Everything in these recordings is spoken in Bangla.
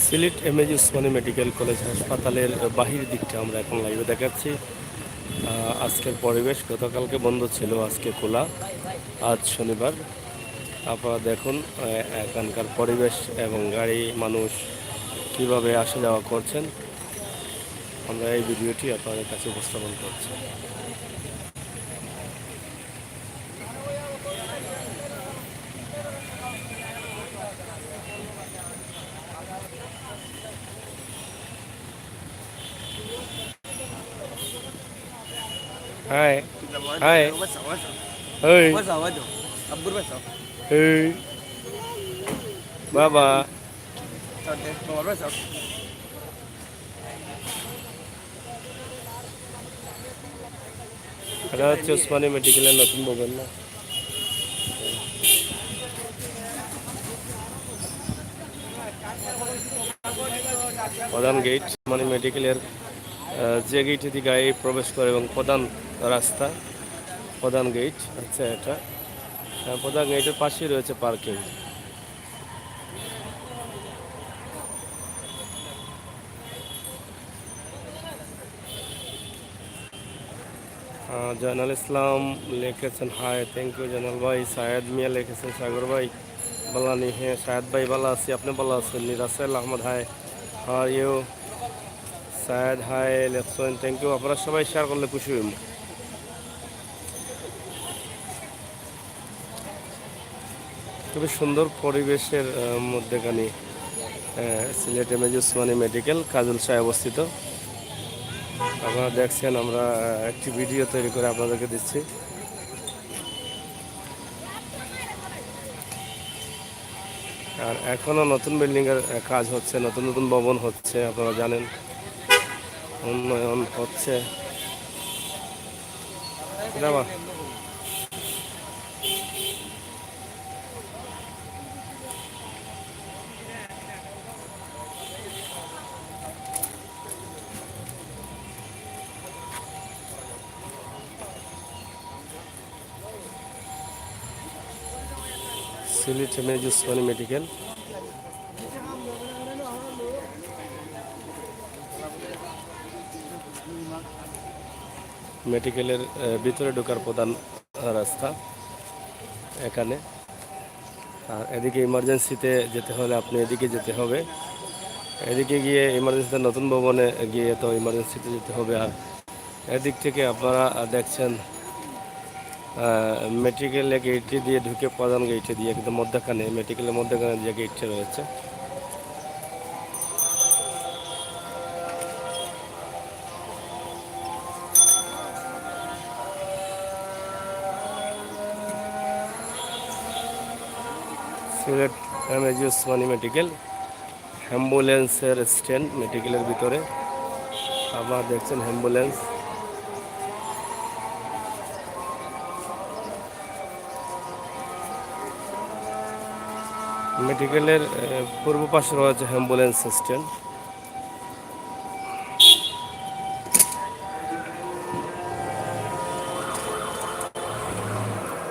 Sylhet MAG Osmani medical college হাসপাতালের বাহির দিকটা আমরা এখন লাইভে দেখাচ্ছি। আজকের পরিবেশ গতকালকে বন্ধ ছিল, আজকে খোলা, আজ শনিবার। আপনারা দেখুন এখানকার পরিবেশ এবং গাড়ি মানুষ কিভাবে আসা যাওয়া করছেন, আমরা এই ভিডিওটি আপনাদের কাছে উপস্থাপন করছি। হাই হাই এই এই বাবা, এটা হচ্ছে ওসমানী মেডিকেলের নতুন ভবন না? প্রধান গেট ওসমানী মেডিকেলের, যে গেটে দিয়ে গাড়ি প্রবেশ করে এবং প্রধান রাস্তা, প্রধান গেট আচ্ছা এটা। প্রধান গেটের পাশেই রয়েছে পার্কিং। জয়নাল ইসলাম লিখেছেন হাই, থ্যাংক ইউ জয়নাল ভাই। সায়েদ মিয়া লিখেছেন সাগর ভাই বালানি, হ্যাঁ সায়েদ ভাই ভালো আছি, আপনি ভালো আছেন? নিরাসেল Ahmad hi, are you Sayed hi লেখছেন, থ্যাংক ইউ। আপনারা সবাই শেয়ার করলে খুশি হইব। খুবই সুন্দর পরিবেশের মধ্যেখানে সিলেট এমএজি ওসমানী মেডিকেল কাজল শাহ অবস্থিত। আপনারা দেখছেন, আমরা একটি ভিডিও তৈরি করে আপনাদেরকে দিচ্ছি। আর এখনও নতুন বিল্ডিংয়ের কাজ হচ্ছে, নতুন নতুন ভবন হচ্ছে, আপনারা জানেন, উন্নয়ন হচ্ছে। সিলেট এমএজি ওসমানী মেডিকেল, মেডিকেলের ভিতরে ঢোকার প্রধান রাস্তা এখানে। আর এদিকে ইমার্জেন্সিতে যেতে হলে আপনি এদিকে যেতে হবে, এদিকে গিয়ে ইমার্জেন্সিতে নতুন ভবনে গিয়ে তো ইমার্জেন্সিতে যেতে হবে। আর এদিক থেকে আপনারা দেখছেন মেডিকেল গেটটি দিয়ে ঢুকে প্রধান গেটে দিয়ে, কিন্তু মধ্যখানে মেডিকেলের মধ্যখানে যে গেটটা রয়েছে, সিলেট এমএজি ওসমানী মেডিকেল অ্যাম্বুলেন্সের স্ট্যান্ড মেডিকেলের ভিতরে। আপনারা দেখছেন অ্যাম্বুলেন্স। মেডিকেলের পূর্ব পাশে রয়েছে অ্যাম্বুলেন্স স্ট্যান্ড।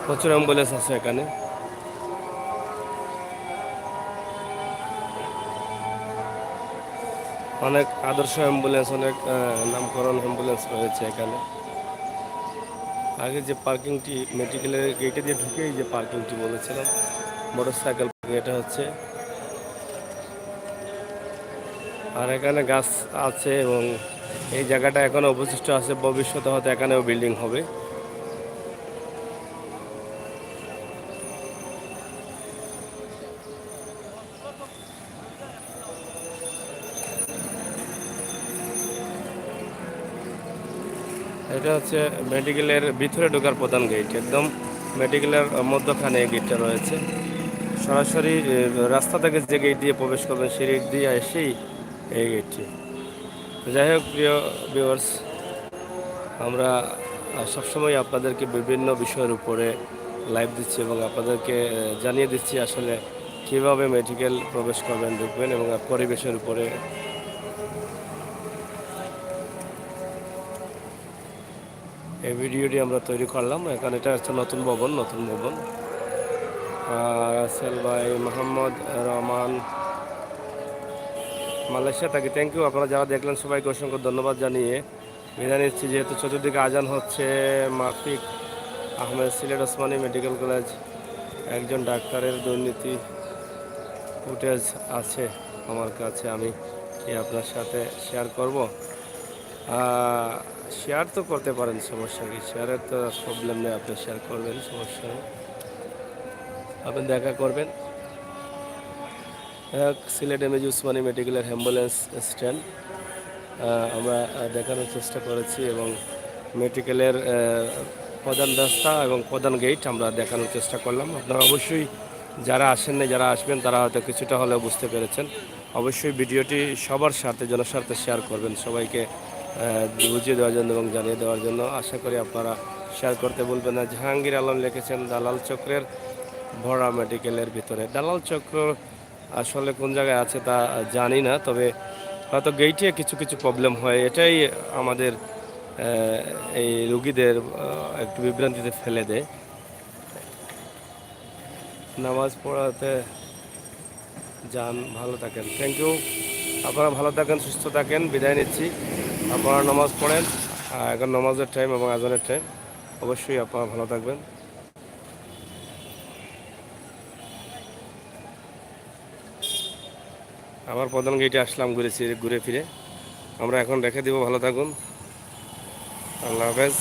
প্রচুর অ্যাম্বুলেন্স আছে এখানে। অনেক আদর্শ অ্যাম্বুলেন্স, অনেক নামকরণ অ্যাম্বুলেন্স রয়েছে এখানে। আগে যে পার্কিংটি মেডিকেলের গেটে দিয়ে ঢুকেই যে পার্কিংটি বলেছিলাম, মোটরসাইকেল এটা হচ্ছে। আর এখানে গাছ আছে এবং এই জায়গাটা এখনো অবশিষ্ট আছে, ভবিষ্যতে হয়তো এখানেও বিল্ডিং হবে। এটা হচ্ছে মেডিকেলের ভিতরে ঢোকার প্রধান গেট, একদম মেডিকেলের মধ্যখানে এই গেটটা রয়েছে। সরাসরি রাস্তা থেকে যে গেট দিয়ে প্রবেশ করবেন সেই গেট দিয়ে এসেই এই গেটটি। যাই হোক প্রিয় ভিউয়ার্স, আমরা সবসময় আপনাদেরকে বিভিন্ন বিষয়ের উপরে লাইভ দিচ্ছি এবং আপনাদেরকে জানিয়ে দিচ্ছি আসলে কীভাবে মেডিকেল প্রবেশ করবেন, ঢুকবেন, এবং পরিবেশের উপরে। এই ভিডিওটি আমরা তৈরি করলাম। এখানে এটা হচ্ছে নতুন ভবন, নতুন ভবন। রাসেল ভাই, মোহাম্মদ রহমান, মালয়েশিয়া থাকি। Thank you. আপনারা যারা দেখলেন সবাইকে অসংখ্য ধন্যবাদ জানিয়ে বিদায় নিচ্ছি। যেহেতু চতুর্দিকে আজান হচ্ছে, মাফিক আহমেদ সিলেট ওসমানী মেডিকেল কলেজ একজন ডাক্তারের দুর্নীতি ফুটেজ আছে আমার কাছে, আমি কি আপনার সাথে শেয়ার করব? শেয়ার তো করতে পারেন, সমস্যা কি, শেয়ারের তো প্রবলেম নেই, আপনি শেয়ার করবেন, সমস্যা নেই, আপনি দেখা করবেন। সিলেট এমএজি উসমানী মেডিকেলের অ্যাম্বুলেন্স স্ট্যান্ড আমরা দেখানোর চেষ্টা করেছি এবং মেডিকেলের প্রধান রাস্তা এবং প্রধান গেট আমরা দেখানোর চেষ্টা করলাম। আপনারা অবশ্যই যারা আসেন না, যারা আসবেন তারা হয়তো কিছুটা হলেও বুঝতে পেরেছেন। অবশ্যই ভিডিওটি সবার সাথে জনস্বার্থে শেয়ার করবেন, সবাইকে বুঝিয়ে দেওয়ার জন্য এবং জানিয়ে দেওয়ার জন্য। আশা করি আপনারা শেয়ার করতে বলবেন না। জাহাঙ্গীর আলম লিখেছেন দালাল চক্রের ভরা মেডিকেলের ভিতরে। দালাল চক্র আসলে কোন জায়গায় আছে তা জানি না, তবে হয়তো গেইটে কিছু কিছু প্রবলেম হয়, এটাই আমাদের এই রুগীদের একটু বিভ্রান্তিতে ফেলে দেয়। নামাজ পড়াতে যান, ভালো থাকেন। Thank you. আপনারা ভালো থাকেন, সুস্থ থাকেন, বিদায় নিচ্ছি। আপনারা নামাজ পড়েন, এখন নামাজের টাইম এবং আজানের টাইম। অবশ্যই আপনারা ভালো থাকবেন। আবার প্রধান গেটে আসলাম ঘুরে ফিরে। আমরা এখন রেখে দিব, ভালো থাকুন, আল্লাহ হাফেজ।